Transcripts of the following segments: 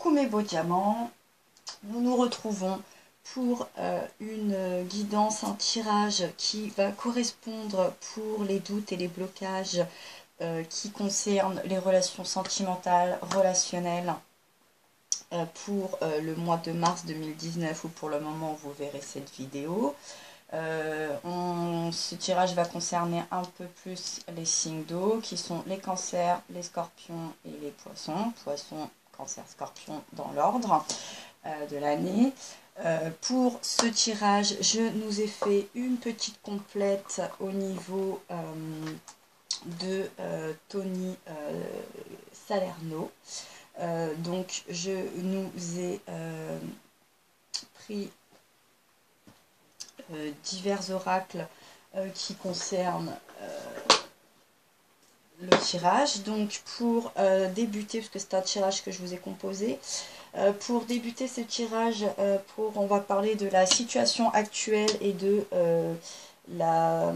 Coucou mes beaux diamants, nous nous retrouvons pour une guidance, un tirage qui va correspondre pour les doutes et les blocages qui concernent les relations sentimentales, relationnelles pour le mois de mars 2019 ou pour le moment où vous verrez cette vidéo. Ce tirage va concerner un peu plus les signes d'eau qui sont les cancers, les scorpions et les poissons. Poissons, cancer, scorpion dans l'ordre de l'année. Pour ce tirage, je nous ai fait une petite complète au niveau de Tony Salerno. Donc je nous ai pris divers oracles qui concernent le tirage. Donc pour débuter, parce que c'est un tirage que je vous ai composé, pour débuter ce tirage, on va parler de la situation actuelle et de la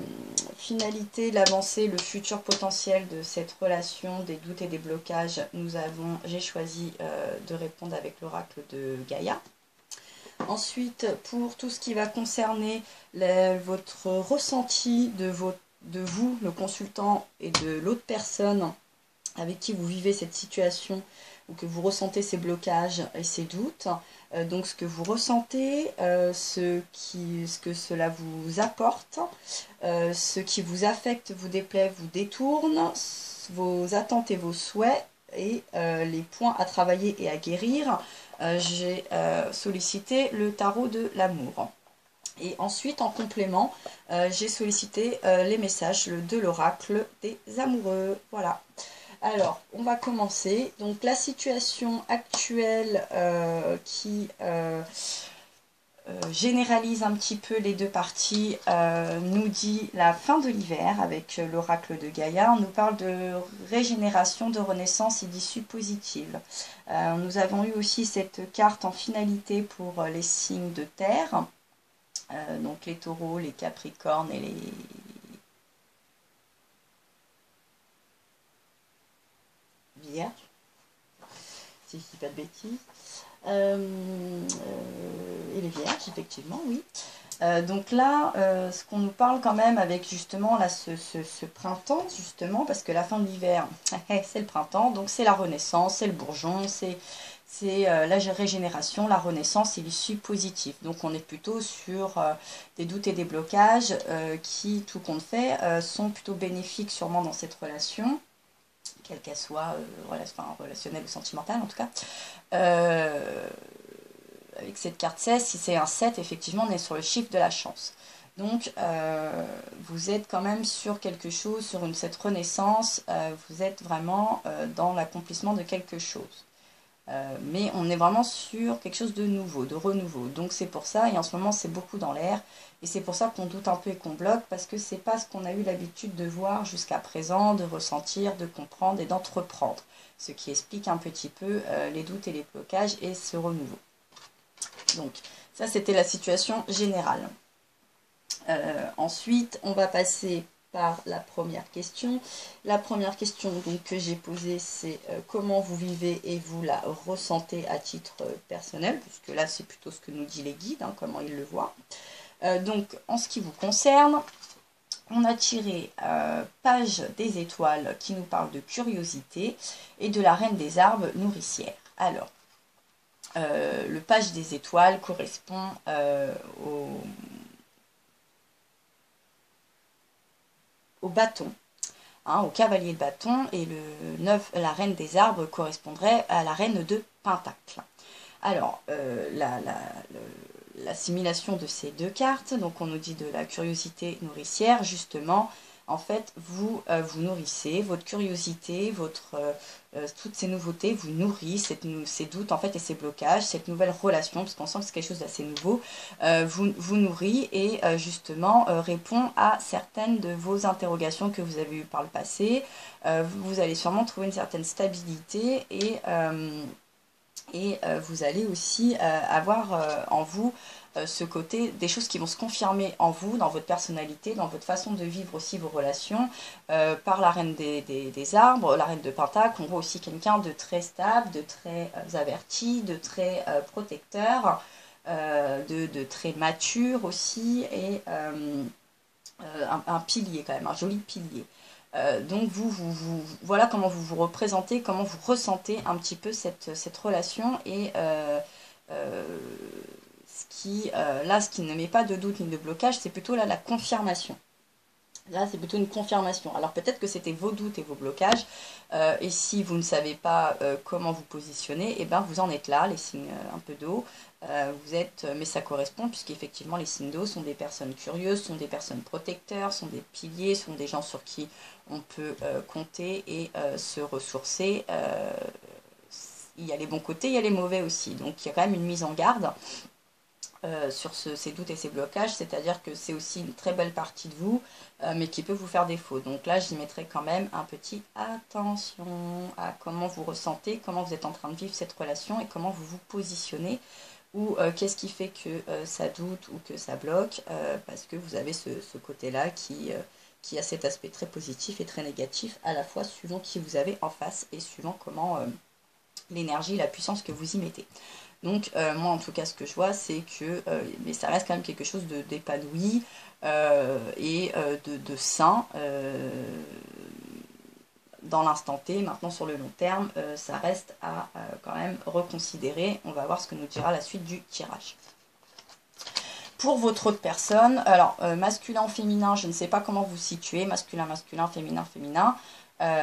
finalité, l'avancée, le futur potentiel de cette relation, des doutes et des blocages. J'ai choisi de répondre avec l'oracle de Gaïa. Ensuite, pour tout ce qui va concerner votre ressenti de vous, le consultant, et de l'autre personne avec qui vous vivez cette situation, ou que vous ressentez ces blocages et ces doutes, donc ce que vous ressentez, ce que cela vous apporte, ce qui vous affecte, vous déplaît, vous détourne, vos attentes et vos souhaits, et les points à travailler et à guérir. J'ai sollicité le tarot de l'amour. Et ensuite, en complément, j'ai sollicité les messages de l'oracle des amoureux. Voilà. Alors, on va commencer. Donc, la situation actuelle qui généralise un petit peu les deux parties nous dit la fin de l'hiver avec l'oracle de Gaïa. On nous parle de régénération, de renaissance et d'issue positive. Nous avons eu aussi cette carte en finalité pour les signes de terre. Donc les taureaux, les capricornes et les vierges, si je ne dis pas de bêtises, et les vierges, effectivement, oui. Donc là, ce qu'on nous parle quand même avec justement là, ce printemps, justement, parce que la fin de l'hiver, c'est le printemps, donc c'est la renaissance, c'est le bourgeon, c'est la régénération, la renaissance et l'issue positive. Donc on est plutôt sur des doutes et des blocages qui, tout compte fait, sont plutôt bénéfiques sûrement dans cette relation, quelle qu'elle soit, relationnelle ou sentimentale en tout cas. Avec cette carte 16, si c'est un 7, effectivement on est sur le chiffre de la chance. Donc vous êtes quand même sur quelque chose, sur cette renaissance, vous êtes vraiment dans l'accomplissement de quelque chose. Mais on est vraiment sur quelque chose de nouveau, de renouveau. Donc c'est pour ça, et en ce moment c'est beaucoup dans l'air, et c'est pour ça qu'on doute un peu et qu'on bloque, parce que c'est pas ce qu'on a eu l'habitude de voir jusqu'à présent, de ressentir, de comprendre et d'entreprendre. Ce qui explique un petit peu les doutes et les blocages et ce renouveau. Donc ça c'était la situation générale. Ensuite on va passer par la première question. La première question donc, que j'ai posée, c'est comment vous vivez et vous la ressentez à titre personnel, puisque là c'est plutôt ce que nous dit les guides, hein, comment ils le voient. Donc en ce qui vous concerne, on a tiré page des étoiles qui nous parle de curiosité et de la reine des arbres nourricière. Alors, le page des étoiles correspond au bâton, hein, au cavalier de bâton, et le 9, la reine des arbres, correspondrait à la reine de pentacle. Alors, l'assimilation de ces deux cartes, donc on nous dit de la curiosité nourricière, justement, en fait, vous vous nourrissez, votre curiosité, toutes ces nouveautés vous nourrissent, ces doutes en fait et ces blocages, cette nouvelle relation, parce qu'on sent que c'est quelque chose d'assez nouveau, vous nourrit et justement répond à certaines de vos interrogations que vous avez eues par le passé. Vous allez sûrement trouver une certaine stabilité et vous allez aussi avoir en vous ce côté, des choses qui vont se confirmer en vous, dans votre personnalité, dans votre façon de vivre aussi vos relations, par la reine des arbres, la reine de Pentacle. On voit aussi quelqu'un de très stable, de très averti, de très protecteur, de très mature aussi, et un pilier quand même, un joli pilier. Donc voilà comment vous vous représentez, comment vous ressentez un petit peu cette relation, et ce qui ne met pas de doute ni de blocage, c'est plutôt là la confirmation. Là, c'est plutôt une confirmation. Alors peut-être que c'était vos doutes et vos blocages, et si vous ne savez pas comment vous positionner, et ben vous en êtes là, les signes un peu d'eau. Mais ça correspond, puisqu'effectivement les signes d'eau sont des personnes curieuses, sont des personnes protecteurs, sont des piliers, sont des gens sur qui on peut compter et se ressourcer. Il y a les bons côtés, il y a les mauvais aussi. Donc il y a quand même une mise en garde sur ces doutes et ces blocages, c'est-à-dire que c'est aussi une très belle partie de vous, mais qui peut vous faire défaut. Donc là, j'y mettrai quand même un petit attention à comment vous ressentez, comment vous êtes en train de vivre cette relation et comment vous vous positionnez, ou qu'est-ce qui fait que ça doute ou que ça bloque, parce que vous avez ce côté-là qui a cet aspect très positif et très négatif, à la fois suivant qui vous avez en face et suivant comment l'énergie, la puissance que vous y mettez. Donc moi en tout cas ce que je vois, c'est que mais ça reste quand même quelque chose d'épanoui et de sain dans l'instant T. Maintenant sur le long terme, ça reste à quand même reconsidérer. On va voir ce que nous dira la suite du tirage. Pour votre autre personne, alors masculin ou féminin, je ne sais pas comment vous situez, masculin, masculin, féminin, féminin.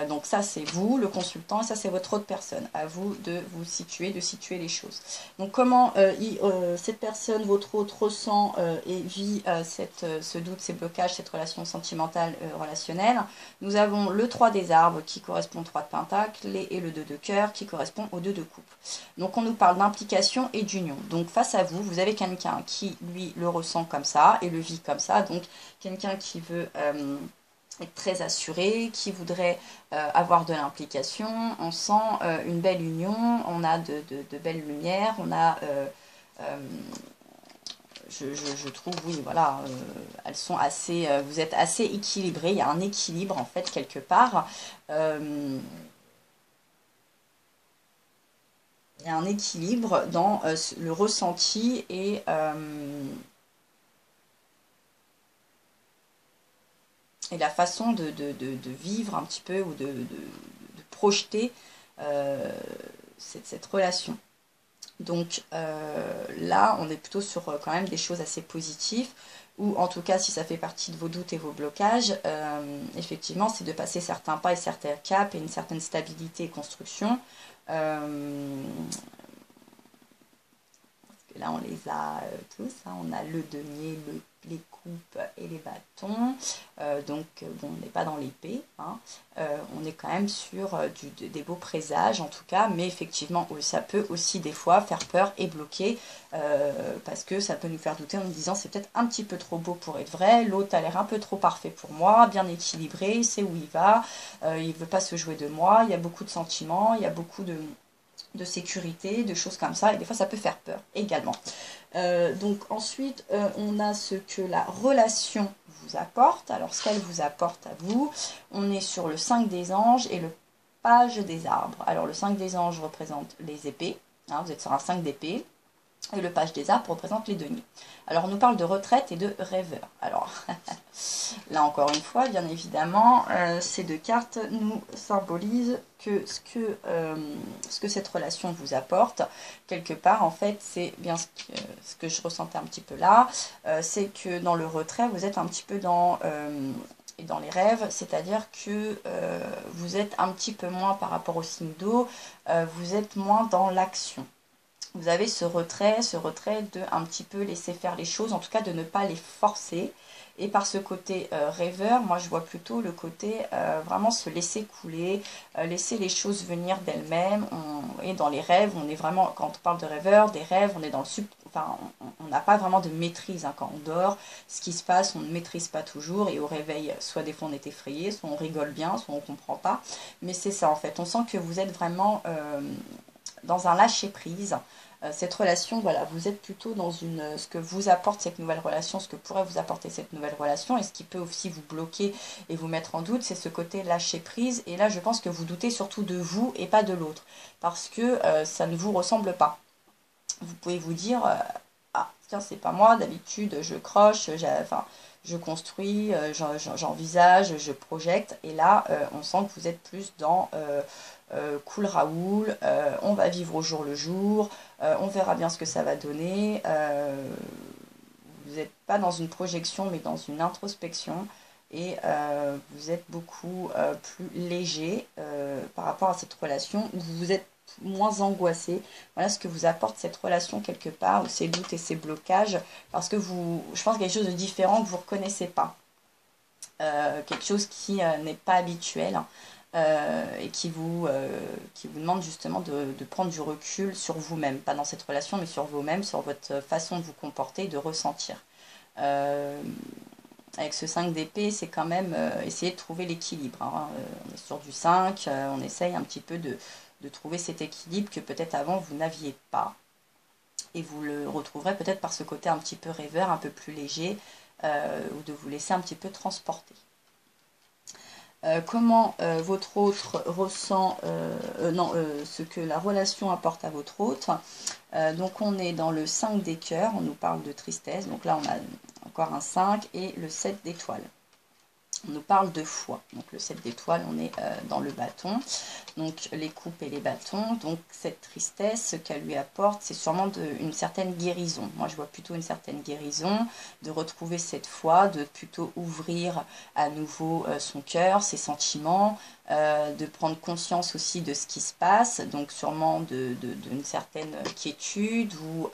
Donc ça c'est vous, le consultant, et ça c'est votre autre personne. À vous de vous situer, de situer les choses. Donc comment cette personne, votre autre, ressent et vit ce doute, ces blocages, cette relation sentimentale, relationnelle. Nous avons le 3 des arbres qui correspond au 3 de pentacle, et le 2 de cœur qui correspond au 2 de coupe. Donc on nous parle d'implication et d'union. Donc face à vous, vous avez quelqu'un qui lui le ressent comme ça et le vit comme ça. Donc quelqu'un qui veut être très assuré, qui voudrait avoir de l'implication. On sent une belle union, on a de belles lumières, on a je trouve, oui, voilà, elles sont assez, vous êtes assez équilibrés, il y a un équilibre en fait quelque part. Il y a un équilibre dans le ressenti et la façon de vivre un petit peu, ou de projeter cette relation. Donc là, on est plutôt sur quand même des choses assez positives, ou en tout cas, si ça fait partie de vos doutes et vos blocages, effectivement, c'est de passer certains pas et certains caps et une certaine stabilité et construction. Là, on les a tous, hein. On a le denier, les coupes et les bâtons. Donc, bon, on n'est pas dans l'épée. Hein. On est quand même sur des beaux présages, en tout cas. Mais effectivement, ça peut aussi, des fois, faire peur et bloquer. Parce que ça peut nous faire douter en nous disant, c'est peut-être un petit peu trop beau pour être vrai. L'autre a l'air un peu trop parfait pour moi, bien équilibré, il sait où il va. Il ne veut pas se jouer de moi. Il y a beaucoup de sentiments, il y a beaucoup de sécurité, de choses comme ça, et des fois ça peut faire peur également. Donc ensuite on a ce que la relation vous apporte. Alors ce qu'elle vous apporte à vous, on est sur le 5 des anges et le page des arbres. Alors le 5 des anges représente les épées, hein, vous êtes sur un 5 d'épée, et le page des arbres représente les deniers. Alors on nous parle de retraite et de rêveur. Alors là encore une fois, bien évidemment, ces deux cartes nous symbolisent que ce que cette relation vous apporte, quelque part en fait, c'est bien ce que je ressentais un petit peu là, c'est que dans le retrait, vous êtes un petit peu dans les rêves, c'est-à-dire que vous êtes un petit peu moins par rapport au signe d'eau, vous êtes moins dans l'action. Vous avez ce retrait de un petit peu laisser faire les choses, en tout cas de ne pas les forcer. Et par ce côté rêveur, moi je vois plutôt le côté vraiment se laisser couler, laisser les choses venir d'elles-mêmes. Et dans les rêves, on est vraiment, quand on parle de rêveur, des rêves, on est dans le enfin, on n'a pas vraiment de maîtrise, hein. Quand on dort, ce qui se passe, on ne maîtrise pas toujours. Et au réveil, soit des fois on est effrayé, soit on rigole bien, soit on ne comprend pas. Mais c'est ça en fait, on sent que vous êtes vraiment dans un lâcher-prise. Cette relation, voilà, vous êtes plutôt dans ce que vous apporte cette nouvelle relation, ce que pourrait vous apporter cette nouvelle relation, et ce qui peut aussi vous bloquer et vous mettre en doute, c'est ce côté lâcher prise. Et là, je pense que vous doutez surtout de vous et pas de l'autre, parce que ça ne vous ressemble pas. Vous pouvez vous dire, ah, tiens, c'est pas moi, d'habitude, je croche, je construis, j'envisage, je projette, et là, on sent que vous êtes plus dans cool Raoul, on va vivre au jour le jour, on verra bien ce que ça va donner. Vous n'êtes pas dans une projection, mais dans une introspection, et vous êtes beaucoup plus léger par rapport à cette relation, où vous êtes moins angoissé. Voilà ce que vous apporte cette relation quelque part, ou ces doutes et ces blocages, parce que je pense, quelque chose de différent que vous ne reconnaissez pas. Quelque chose qui n'est pas habituel. Et qui vous demande justement de prendre du recul sur vous-même, pas dans cette relation, mais sur vous-même, sur votre façon de vous comporter, de ressentir. Avec ce 5 d'épée, c'est quand même essayer de trouver l'équilibre. Hein. On est sur du 5, on essaye un petit peu de trouver cet équilibre que peut-être avant vous n'aviez pas. Et vous le retrouverez peut-être par ce côté un petit peu rêveur, un peu plus léger, ou de vous laisser un petit peu transporter. Comment votre autre ressent ce que la relation apporte à votre autre. Donc on est dans le 5 des cœurs, on nous parle de tristesse, donc là on a encore un 5 et le 7 d'étoiles. On nous parle de foi, donc le 7 d'étoiles, on est dans le bâton, donc les coupes et les bâtons. Donc cette tristesse, ce qu'elle lui apporte, c'est sûrement une certaine guérison. Moi je vois plutôt une certaine guérison, de retrouver cette foi, de plutôt ouvrir à nouveau son cœur, ses sentiments, de prendre conscience aussi de ce qui se passe, donc sûrement d'une certaine quiétude ou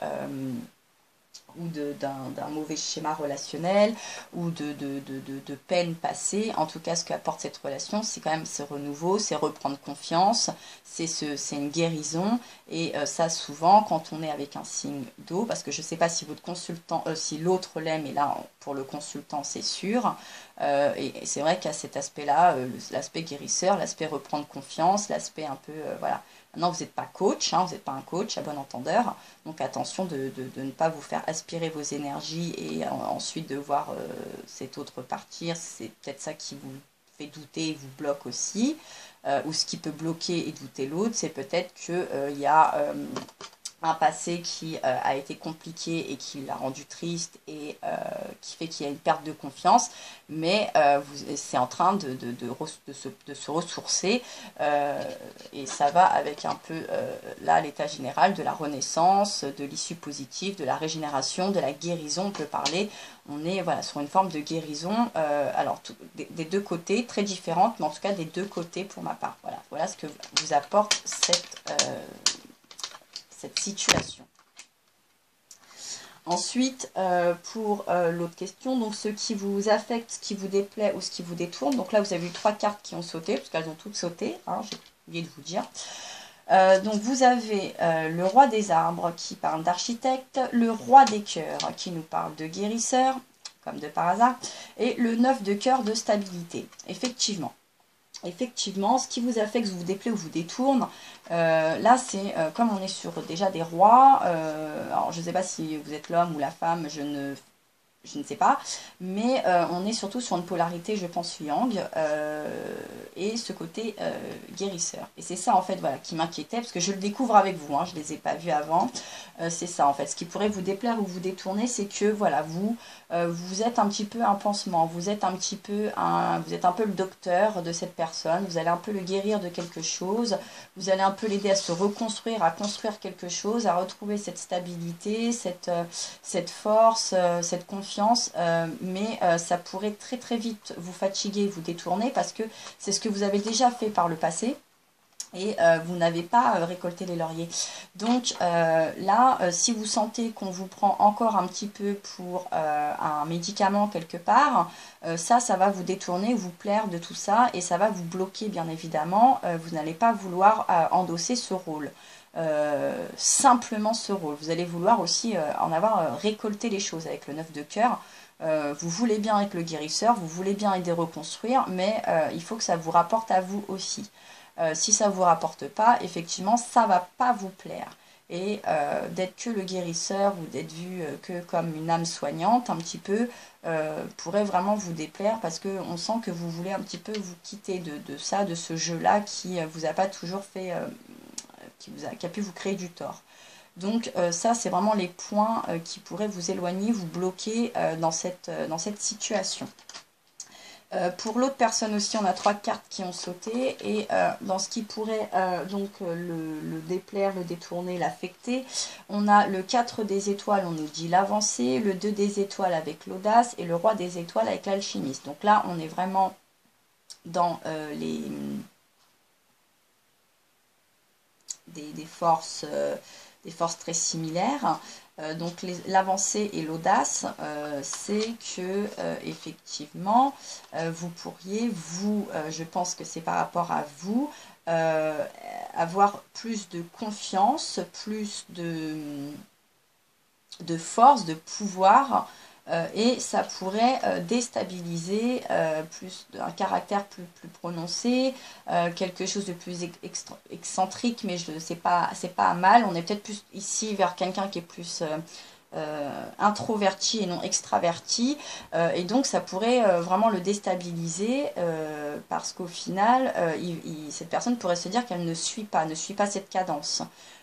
d'un mauvais schéma relationnel, ou de peine passée. En tout cas, ce qu'apporte cette relation, c'est quand même ce renouveau, c'est reprendre confiance, c'est une guérison. Et ça, souvent, quand on est avec un signe d'eau, parce que je ne sais pas si votre consultant, si l'autre l'aime, et là, pour le consultant, c'est sûr. Et c'est vrai qu'à cet aspect-là, l'aspect guérisseur, l'aspect reprendre confiance, l'aspect un peu, voilà. Maintenant, vous n'êtes pas coach, hein, vous n'êtes pas un coach à bon entendeur, donc attention de ne pas vous faire aspirer vos énergies et ensuite de voir cette autre partir. C'est peut-être ça qui vous fait douter et vous bloque aussi, ou ce qui peut bloquer et douter l'autre, c'est peut-être qu'il y a un passé qui a été compliqué et qui l'a rendu triste et qui fait qu'il y a une perte de confiance, mais c'est en train de se ressourcer, et ça va avec un peu là l'état général de la renaissance, de l'issue positive, de la régénération, de la guérison. On peut parler, on est voilà, sur une forme de guérison, alors des deux côtés, très différentes, mais en tout cas des deux côtés pour ma part. Voilà ce que vous apporte cette situation. Ensuite, pour l'autre question, donc ce qui vous affecte, ce qui vous déplaît ou ce qui vous détourne. Donc là, vous avez eu 3 cartes qui ont sauté, parce qu'elles ont toutes sauté, hein, j'ai oublié de vous dire. Donc vous avez le roi des arbres qui parle d'architecte, le roi des cœurs qui nous parle de guérisseur, comme de par hasard, et le 9 de cœur de stabilité. Effectivement, ce qui vous affecte, vous déplaît ou vous détourne, là c'est comme on est sur déjà des rois, alors je ne sais pas si vous êtes l'homme ou la femme, je ne sais pas, mais on est surtout sur une polarité, je pense, yang, et ce côté guérisseur. Et c'est ça en fait, voilà, qui m'inquiétait, parce que je le découvre avec vous, hein, je ne les ai pas vus avant. C'est ça en fait, ce qui pourrait vous déplaire ou vous détourner, c'est que voilà, vous êtes un petit peu un pansement, vous êtes un peu le docteur de cette personne, vous allez un peu le guérir de quelque chose, vous allez un peu l'aider à se reconstruire, à construire quelque chose, à retrouver cette stabilité, cette force, cette confiance, mais ça pourrait très très vite vous fatiguer, vous détourner, parce que c'est ce que vous avez déjà fait par le passé. Et vous n'avez pas récolté les lauriers. Donc là, si vous sentez qu'on vous prend encore un petit peu pour un médicament quelque part, ça va vous détourner, vous plaire de tout ça, et ça va vous bloquer bien évidemment. Vous n'allez pas vouloir endosser ce rôle. Simplement ce rôle. Vous allez vouloir aussi en avoir récolté les choses avec le 9 de cœur. Vous voulez bien être le guérisseur, vous voulez bien aider à reconstruire, mais il faut que ça vous rapporte à vous aussi. Si ça ne vous rapporte pas, effectivement, ça ne va pas vous plaire. Et d'être que le guérisseur ou d'être vu que comme une âme soignante un petit peu pourrait vraiment vous déplaire parce qu'on sent que vous voulez un petit peu vous quitter de ça, de ce jeu-là qui vous a pas toujours fait, qui a pu vous créer du tort. Donc ça, c'est vraiment les points qui pourraient vous éloigner, vous bloquer dans cette situation. Pour l'autre personne aussi, on a 3 cartes qui ont sauté et dans ce qui pourrait le déplaire, le détourner, l'affecter, on a le 4 des étoiles, on nous dit l'avancée, le 2 des étoiles avec l'audace et le roi des étoiles avec l'alchimiste. Donc là, on est vraiment dans des forces très similaires. Donc l'avancée et l'audace, c'est que effectivement, vous pourriez, je pense que c'est par rapport à vous, avoir plus de confiance, plus de force, de pouvoir, et ça pourrait déstabiliser un caractère plus prononcé, quelque chose de plus excentrique, mais c'est pas mal. On est peut-être plus ici vers quelqu'un qui est plus introverti et non extraverti, et donc ça pourrait vraiment le déstabiliser parce qu'au final cette personne pourrait se dire qu'elle ne suit pas cette cadence.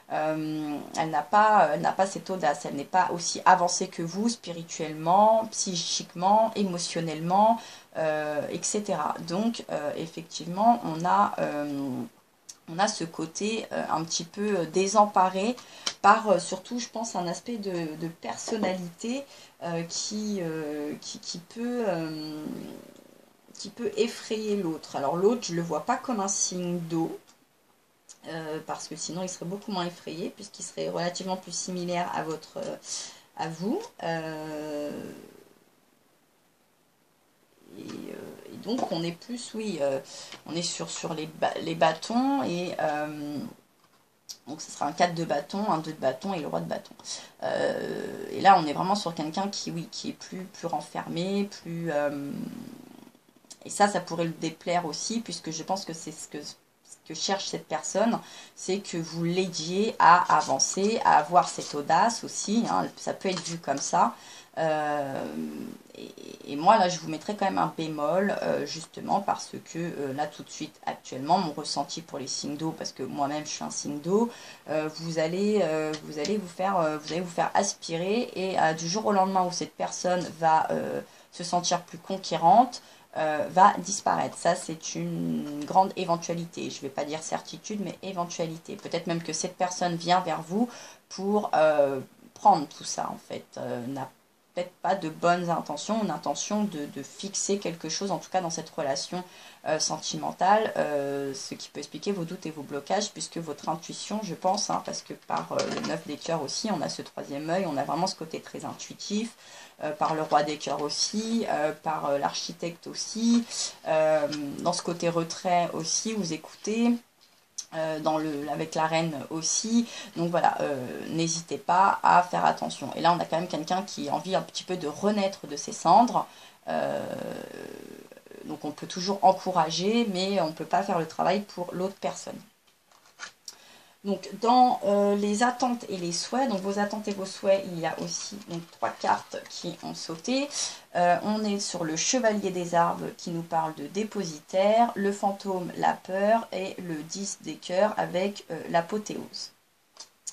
Elle n'a pas cette audace, elle n'est pas aussi avancée que vous spirituellement, psychiquement, émotionnellement, etc. Donc effectivement on a ce côté un petit peu désemparé par surtout je pense un aspect de personnalité qui peut effrayer l'autre. Alors l'autre, je ne le vois pas comme un signe d'eau, parce que sinon il serait beaucoup moins effrayé puisqu'il serait relativement plus similaire à vous. Et donc on est plus, oui, on est sur les bâtons et donc ce sera un 4 de bâton, un 2 de bâton et le roi de bâton. Et là on est vraiment sur quelqu'un qui est plus renfermé, plus... et ça pourrait le déplaire aussi, puisque je pense que c'est ce que cherche cette personne, c'est que vous l'aidiez à avancer, à avoir cette audace aussi, hein, ça peut être vu comme ça. Et moi là je vous mettrai quand même un bémol, justement parce que là tout de suite actuellement mon ressenti pour les signes d'eau, parce que moi-même je suis un signe d'eau, vous allez vous faire aspirer, et du jour au lendemain où cette personne va se sentir plus conquérante, va disparaître. Ça, c'est une grande éventualité. Je ne vais pas dire certitude, mais éventualité. Peut-être même que cette personne vient vers vous pour prendre tout ça, en fait. N'a peut-être pas de bonnes intentions, une intention de fixer quelque chose, en tout cas dans cette relation sentimentale, ce qui peut expliquer vos doutes et vos blocages, puisque votre intuition, je pense, hein, parce que par le 9 des cœurs aussi, on a ce 3e œil, on a vraiment ce côté très intuitif, par le roi des cœurs aussi, par l'architecte aussi, dans ce côté retrait aussi, vous écoutez, avec la reine aussi. Donc voilà, n'hésitez pas à faire attention. Et là, on a quand même quelqu'un qui a envie un petit peu de renaître de ses cendres. Donc on peut toujours encourager, mais on ne peut pas faire le travail pour l'autre personne. Donc dans les attentes et les souhaits, donc vos attentes et vos souhaits, il y a aussi donc 3 cartes qui ont sauté. On est sur le chevalier des arbres qui nous parle de dépositaire, le fantôme, la peur, et le 10 des cœurs avec l'apothéose.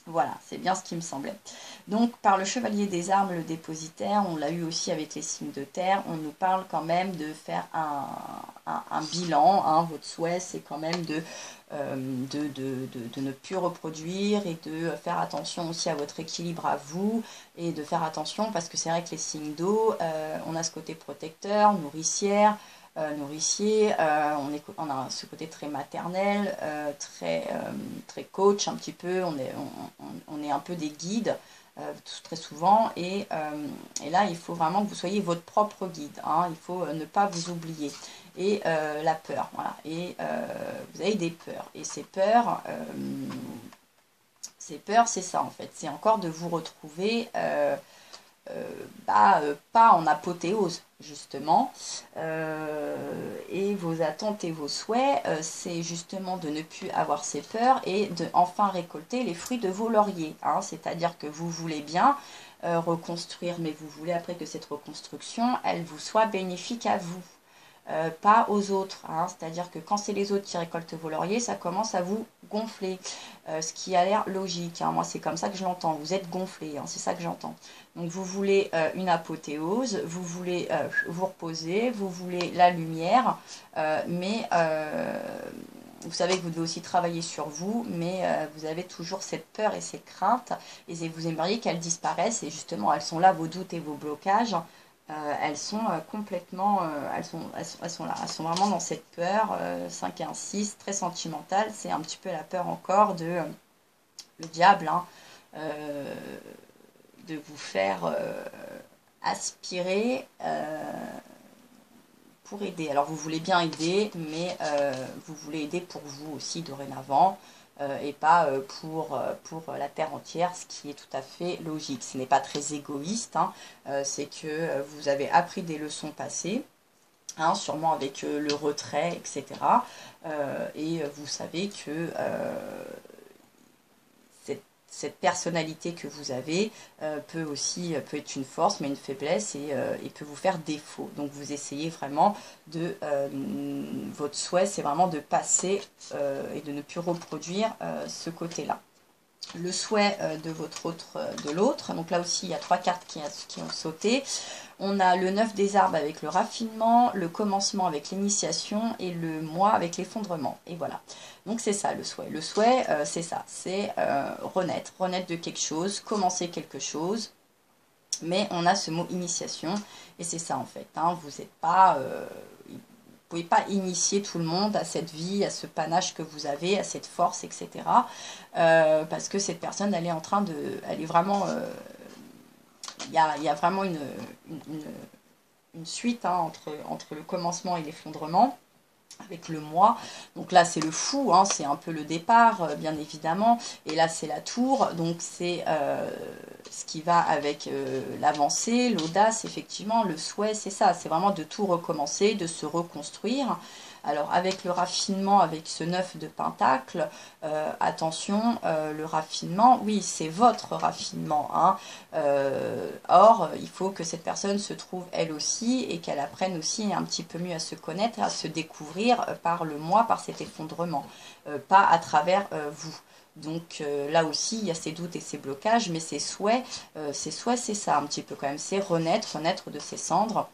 Voilà, c'est bien ce qui me semblait. Donc, par le chevalier des arbres, le dépositaire, on l'a eu aussi avec les signes de terre, on nous parle quand même de faire un bilan, hein. Votre souhait, c'est quand même de ne plus reproduire, et de faire attention aussi à votre équilibre à vous, et de faire attention parce que c'est vrai que les signes d'eau, on a ce côté protecteur, nourricier, on a ce côté très maternel, très coach un petit peu, on est un peu des guides très souvent, et là il faut vraiment que vous soyez votre propre guide, hein, il faut ne pas vous oublier. Et la peur, voilà, et vous avez des peurs, et ces peurs c'est ça en fait, c'est encore de vous retrouver pas en apothéose, justement. Et vos attentes et vos souhaits, c'est justement de ne plus avoir ces peurs et de enfin récolter les fruits de vos lauriers. Hein. C'est-à-dire que vous voulez bien reconstruire, mais vous voulez après que cette reconstruction, elle vous soit bénéfique à vous. Pas aux autres. Hein. C'est-à-dire que quand c'est les autres qui récoltent vos lauriers, ça commence à vous gonfler, ce qui a l'air logique. Hein. Moi, c'est comme ça que je l'entends. Vous êtes gonflé, hein, c'est ça que j'entends. Donc, vous voulez une apothéose, vous voulez vous reposer, vous voulez la lumière, mais vous savez que vous devez aussi travailler sur vous, mais vous avez toujours cette peur et ces craintes, et vous aimeriez qu'elles disparaissent, et justement, elles sont là, vos doutes et vos blocages. Elles sont complètement, elles sont là, elles sont vraiment dans cette peur, 5 et 1, 6, très sentimentale, c'est un petit peu la peur encore de le diable, hein, de vous faire aspirer pour aider. Alors vous voulez bien aider, mais vous voulez aider pour vous aussi dorénavant, et pas pour la terre entière, ce qui est tout à fait logique. Ce n'est pas très égoïste, hein, c'est que vous avez appris des leçons passées, hein, sûrement avec le retrait, etc. Et vous savez que cette personnalité que vous avez peut être une force, mais une faiblesse, et peut vous faire défaut. Donc vous essayez vraiment de... votre souhait, c'est vraiment de passer et de ne plus reproduire ce côté-là. Le souhait de l'autre, donc là aussi il y a 3 cartes qui ont sauté. On a le 9 des arbres avec le raffinement, le commencement avec l'initiation et le moi avec l'effondrement. Et voilà. Donc c'est ça le souhait. Le souhait, c'est ça, c'est renaître de quelque chose, commencer quelque chose. Mais on a ce mot initiation, et c'est ça en fait. Hein, vous n'êtes pas... vous pouvez pas initier tout le monde à cette vie, à ce panache que vous avez, à cette force, etc. Parce que cette personne, elle est en train de... Elle est vraiment... il y a vraiment une suite, hein, entre le commencement et l'effondrement, avec le moi. Donc là c'est le fou, hein, c'est un peu le départ, bien évidemment, et là c'est la tour, donc c'est ce qui va avec l'avancée, l'audace, effectivement. Le souhait, c'est ça, c'est vraiment de tout recommencer, de se reconstruire. Alors avec le raffinement, avec ce 9 de pentacle, attention, le raffinement, oui, c'est votre raffinement. Hein. Or, il faut que cette personne se trouve elle aussi, et qu'elle apprenne aussi un petit peu mieux à se connaître, à se découvrir par le moi, par cet effondrement, pas à travers vous. Donc là aussi, il y a ces doutes et ces blocages, mais ces souhaits, c'est ça un petit peu quand même, c'est renaître de ses cendres.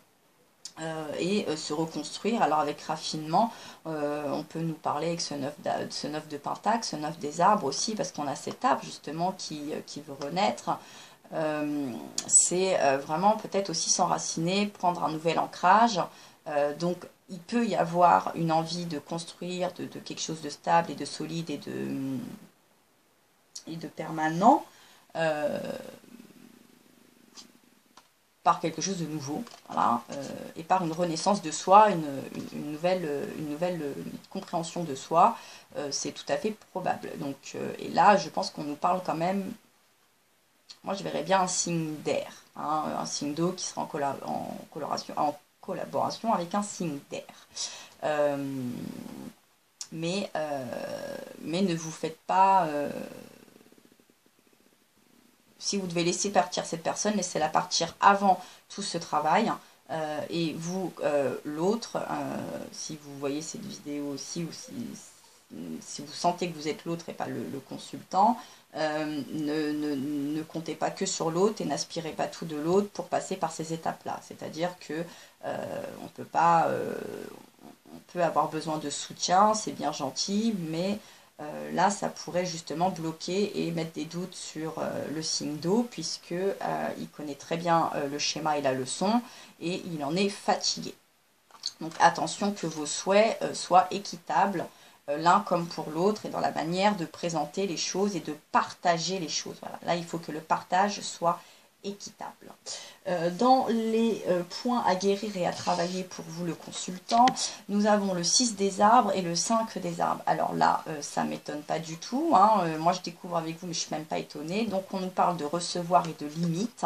Et se reconstruire. Alors avec raffinement, on peut nous parler avec ce 9 de pentacle, ce 9 des arbres aussi, parce qu'on a cet arbre justement qui veut renaître. C'est vraiment peut-être aussi s'enraciner, prendre un nouvel ancrage. Donc il peut y avoir une envie de construire de quelque chose de stable et de solide et de permanent, par quelque chose de nouveau, voilà, et par une renaissance de soi, une nouvelle compréhension de soi, c'est tout à fait probable. Donc, et là, je pense qu'on nous parle quand même, moi je verrais bien un signe d'air, hein, un signe d'eau qui sera en collaboration avec un signe d'air. Mais ne vous faites pas... si vous devez laisser partir cette personne, laissez-la partir avant tout ce travail. Et vous, l'autre, si vous voyez cette vidéo aussi, ou si vous sentez que vous êtes l'autre et pas le consultant, ne comptez pas que sur l'autre et n'aspirez pas tout de l'autre pour passer par ces étapes-là. C'est-à-dire que on peut pas... on peut avoir besoin de soutien, c'est bien gentil, mais... là, ça pourrait justement bloquer et mettre des doutes sur le signe d'eau, puisque il connaît très bien le schéma et la leçon, et il en est fatigué. Donc attention que vos souhaits soient équitables, l'un comme pour l'autre, et dans la manière de présenter les choses et de partager les choses. Voilà. Là, il faut que le partage soit équitable. Dans les points à guérir et à travailler pour vous le consultant, nous avons le 6 des arbres et le 5 des arbres. Alors là, ça ne m'étonne pas du tout, hein. Moi je découvre avec vous, mais je ne suis même pas étonnée. Donc on nous parle de recevoir et de limites.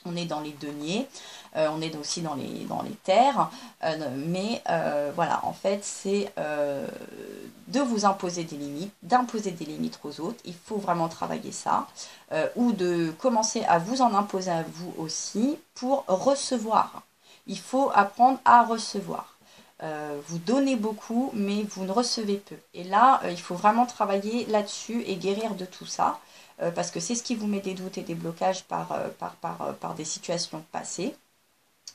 On est dans les deniers, on est aussi dans les terres, mais voilà, en fait, c'est de vous imposer des limites, d'imposer des limites aux autres. Il faut vraiment travailler ça, ou de commencer à vous en imposer à vous aussi pour recevoir. Il faut apprendre à recevoir. Vous donnez beaucoup, mais vous ne recevez peu. Et là, il faut vraiment travailler là-dessus et guérir de tout ça. Parce que c'est ce qui vous met des doutes et des blocages par des situations passées.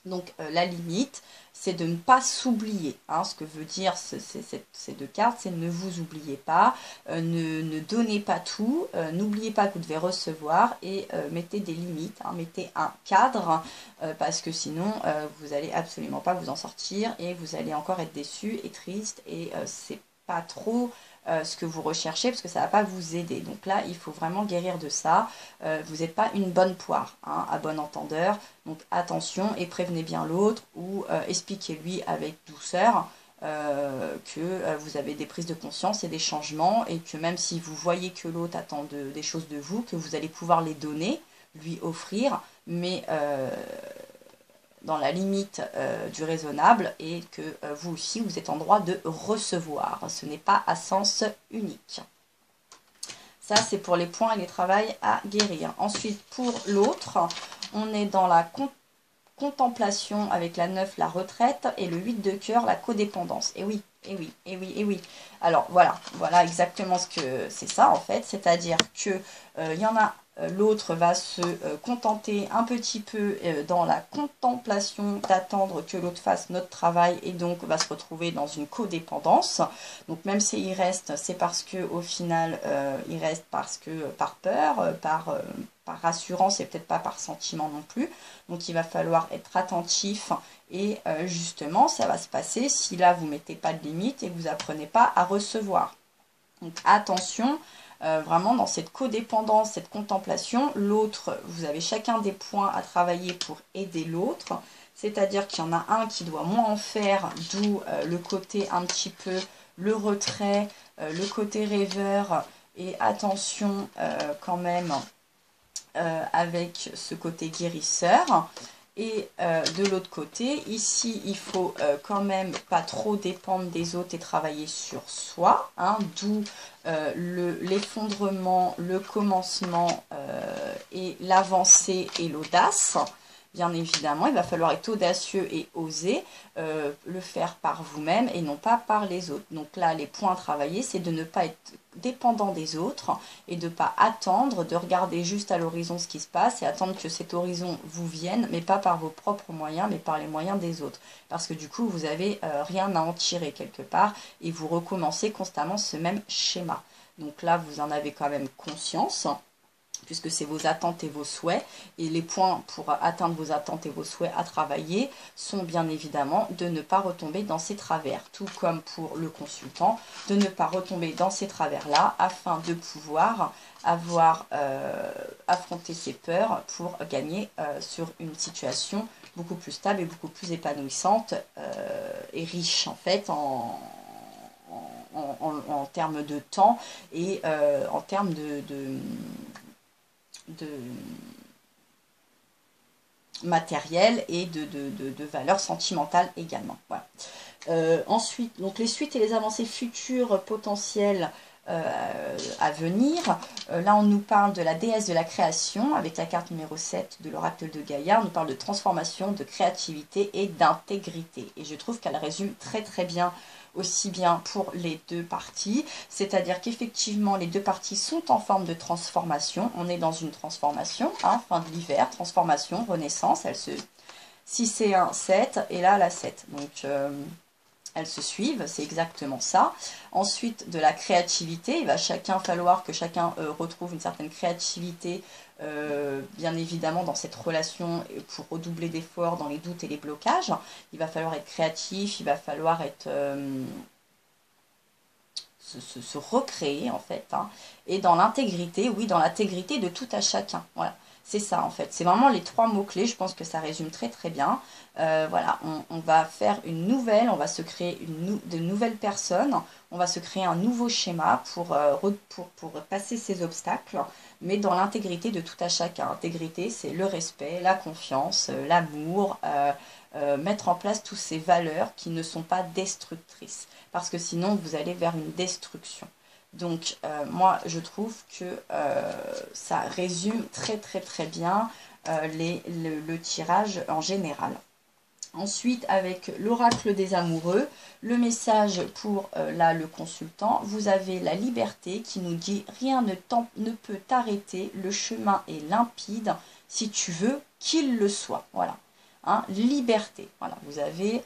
Donc la limite, c'est de ne pas s'oublier. Hein. Ce que veut dire ces deux cartes, c'est ne vous oubliez pas, ne donnez pas tout, n'oubliez pas que vous devez recevoir et mettez des limites, hein, mettez un cadre, parce que sinon vous allez absolument pas vous en sortir et vous allez encore être déçu et triste et c'est pas trop ce que vous recherchez parce que ça ne va pas vous aider. Donc là, il faut vraiment guérir de ça. Vous n'êtes pas une bonne poire, hein, à bon entendeur. Donc attention et prévenez bien l'autre ou expliquez-lui avec douceur que vous avez des prises de conscience et des changements et que même si vous voyez que l'autre attend des choses de vous, que vous allez pouvoir les donner, lui offrir, mais dans la limite du raisonnable et que vous aussi, vous êtes en droit de recevoir. Ce n'est pas à sens unique. Ça, c'est pour les points et les travails à guérir. Ensuite, pour l'autre, on est dans la contemplation avec la 9, la retraite, et le 8 de cœur, la codépendance. Et oui, et oui, et oui, et oui. Alors, voilà exactement ce que c'est ça, en fait. C'est-à-dire que il y en a... L'autre va se contenter un petit peu dans la contemplation d'attendre que l'autre fasse notre travail et donc va se retrouver dans une codépendance. Donc même s'il reste, c'est parce que au final, il reste parce que par peur, par assurance et peut-être pas par sentiment non plus. Donc il va falloir être attentif et justement ça va se passer si là vous mettez pas de limite et que vous apprenez pas à recevoir. Donc attention. Vraiment dans cette codépendance, cette contemplation, l'autre, vous avez chacun des points à travailler pour aider l'autre, c'est-à-dire qu'il y en a un qui doit moins en faire, d'où le côté un petit peu, le retrait, le côté rêveur, et attention quand même avec ce côté guérisseur. Et de l'autre côté, ici, il faut quand même pas trop dépendre des autres et travailler sur soi, hein, d'où l'effondrement, le commencement et l'avancée et l'audace. Bien évidemment, il va falloir être audacieux et oser le faire par vous-même et non pas par les autres. Donc là, les points à travailler, c'est de ne pas être dépendant des autres et de ne pas attendre, de regarder juste à l'horizon ce qui se passe et attendre que cet horizon vous vienne, mais pas par vos propres moyens, mais par les moyens des autres. Parce que du coup, vous n'avez rien à en tirer quelque part et vous recommencez constamment ce même schéma. Donc là, vous en avez quand même conscience, puisque c'est vos attentes et vos souhaits. Et les points pour atteindre vos attentes et vos souhaits à travailler sont bien évidemment de ne pas retomber dans ces travers. Tout comme pour le consultant, de ne pas retomber dans ces travers-là afin de pouvoir avoir affronté ses peurs pour gagner sur une situation beaucoup plus stable et beaucoup plus épanouissante et riche en fait en termes de temps et en termes de matériel et de valeur sentimentale également. Voilà. Ensuite, donc les suites et les avancées futures potentielles à venir. Là, on nous parle de la déesse de la création avec la carte numéro 7 de l'oracle de Gaïa. On nous parle de transformation, de créativité et d'intégrité. Et je trouve qu'elle résume très très bien aussi bien pour les deux parties, c'est-à-dire qu'effectivement les deux parties sont en forme de transformation. On est dans une transformation, hein, fin de l'hiver, transformation, renaissance, si c'est un 7 et là la 7. Donc elles se suivent, c'est exactement ça. Ensuite, de la créativité, il va falloir que chacun retrouve une certaine créativité, bien évidemment, dans cette relation pour redoubler d'efforts dans les doutes et les blocages. Il va falloir être créatif, il va falloir être se recréer, en fait. Hein. Et dans l'intégrité, oui, dans l'intégrité de tout à chacun. Voilà. C'est ça en fait, c'est vraiment les 3 mots-clés, je pense que ça résume très très bien. Voilà, on va faire une nouvelle, on va se créer de nouvelles personnes, on va se créer un nouveau schéma pour passer ces obstacles, mais dans l'intégrité de tout à chacun. Intégrité, c'est le respect, la confiance, l'amour, mettre en place toutes ces valeurs qui ne sont pas destructrices, parce que sinon vous allez vers une destruction. Donc moi je trouve que ça résume très très très bien le tirage en général. Ensuite, avec l'oracle des amoureux, le message pour là le consultant, vous avez la liberté qui nous dit rien ne peut t'arrêter, le chemin est limpide si tu veux qu'il le soit. Voilà. Hein, liberté, voilà, vous avez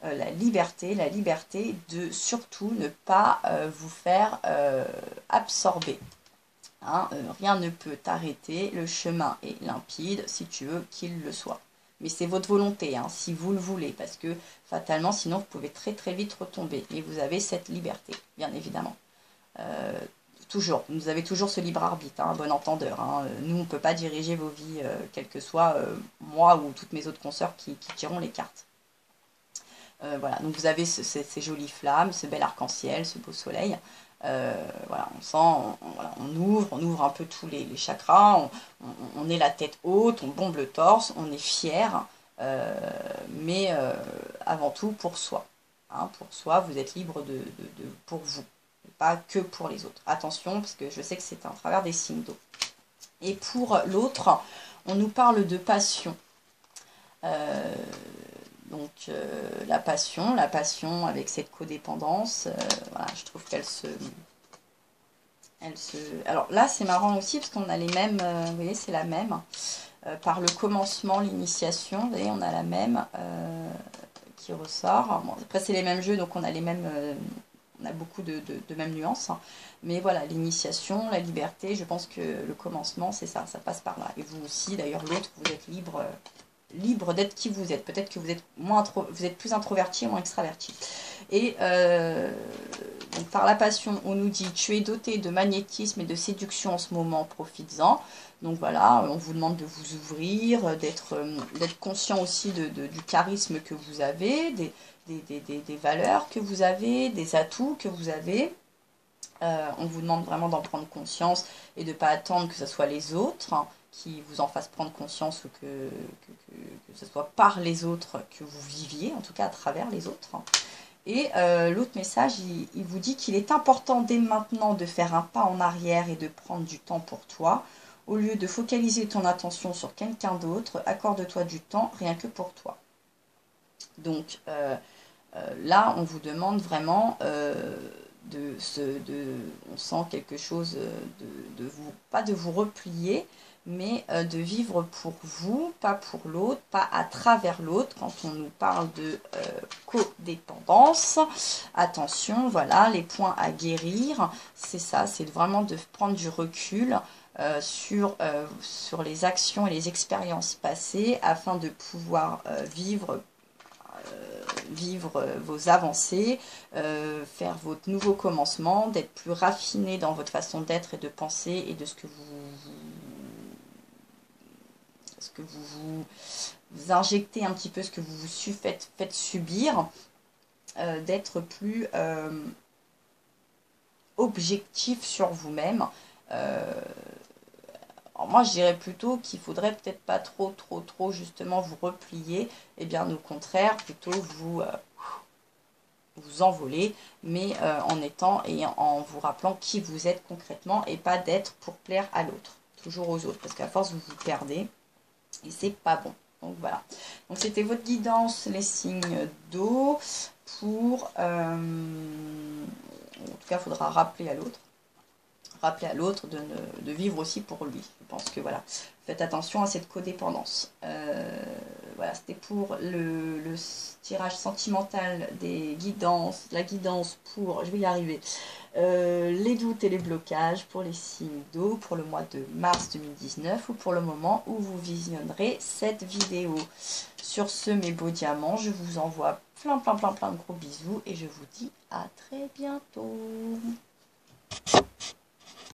la liberté de surtout ne pas vous faire absorber. Hein, rien ne peut t'arrêter, le chemin est limpide si tu veux qu'il le soit. Mais c'est votre volonté, hein, si vous le voulez, parce que fatalement, sinon vous pouvez très très vite retomber. Mais vous avez cette liberté, bien évidemment. Toujours, vous avez toujours ce libre arbitre, hein, bon entendeur. Hein. Nous, on ne peut pas diriger vos vies, quel que soit moi ou toutes mes autres consoeurs qui tireront les cartes. Voilà, donc vous avez ces jolies flammes, ce bel arc-en-ciel, ce beau soleil. Voilà, on sent, voilà, on ouvre un peu tous les chakras, on est la tête haute, on bombe le torse, on est fier, mais avant tout pour soi. Hein, pour soi, vous êtes libre pour vous, pas que pour les autres. Attention, parce que je sais que c'est un travers des signes d'eau. Et pour l'autre, on nous parle de passion. Donc la passion avec cette codépendance, voilà, je trouve qu'elle se... Alors là, c'est marrant aussi, parce qu'on a les mêmes, vous voyez, c'est la même. Par le commencement, l'initiation, vous voyez, on a la même qui ressort. Bon, après, c'est les mêmes jeux, donc on a les mêmes... on a beaucoup de mêmes nuances. Hein. Mais voilà, l'initiation, la liberté, je pense que le commencement, c'est ça, ça passe par là. Et vous aussi, d'ailleurs, l'autre, vous êtes libre d'être qui vous êtes. Peut-être que vous êtes plus introverti, moins extraverti. Et donc par la passion, on nous dit, tu es doté de magnétisme et de séduction en ce moment, profites-en. Donc voilà, on vous demande de vous ouvrir, d'être conscient aussi du charisme que vous avez, des valeurs que vous avez, des atouts que vous avez. On vous demande vraiment d'en prendre conscience et de ne pas attendre que ce soit les autres qui vous en fassent prendre conscience ou que ce soit par les autres que vous viviez, en tout cas à travers les autres. Et l'autre message, il vous dit qu'il est important dès maintenant de faire un pas en arrière et de prendre du temps pour toi. Au lieu de focaliser ton attention sur quelqu'un d'autre, accorde-toi du temps rien que pour toi. Donc là, on vous demande vraiment... on sent quelque chose pas de vous replier, mais de vivre pour vous, pas pour l'autre, pas à travers l'autre. Quand on nous parle de codépendance, attention, voilà, les points à guérir, c'est ça, c'est vraiment de prendre du recul sur les actions et les expériences passées afin de pouvoir vivre vos avancées, faire votre nouveau commencement, d'être plus raffiné dans votre façon d'être et de penser et de ce que vous injectez un petit peu, ce que vous vous faites subir, d'être plus objectif sur vous-même. Alors moi, je dirais plutôt qu'il faudrait peut-être pas trop justement vous replier, et bien au contraire, plutôt vous envoler, mais en étant et en vous rappelant qui vous êtes concrètement, et pas d'être pour plaire à l'autre, toujours aux autres, parce qu'à force vous vous perdez, et c'est pas bon. Donc voilà, donc c'était votre guidance, les signes d'eau, pour, en tout cas, il faudra rappeler à l'autre de vivre aussi pour lui. Je pense que voilà, faites attention à cette codépendance. Voilà, c'était pour le tirage sentimental des guidances, la guidance pour, je vais y arriver, les doutes et les blocages pour les signes d'eau pour le mois de mars 2019 ou pour le moment où vous visionnerez cette vidéo. Sur ce, mes beaux diamants, je vous envoie plein de gros bisous et je vous dis à très bientôt.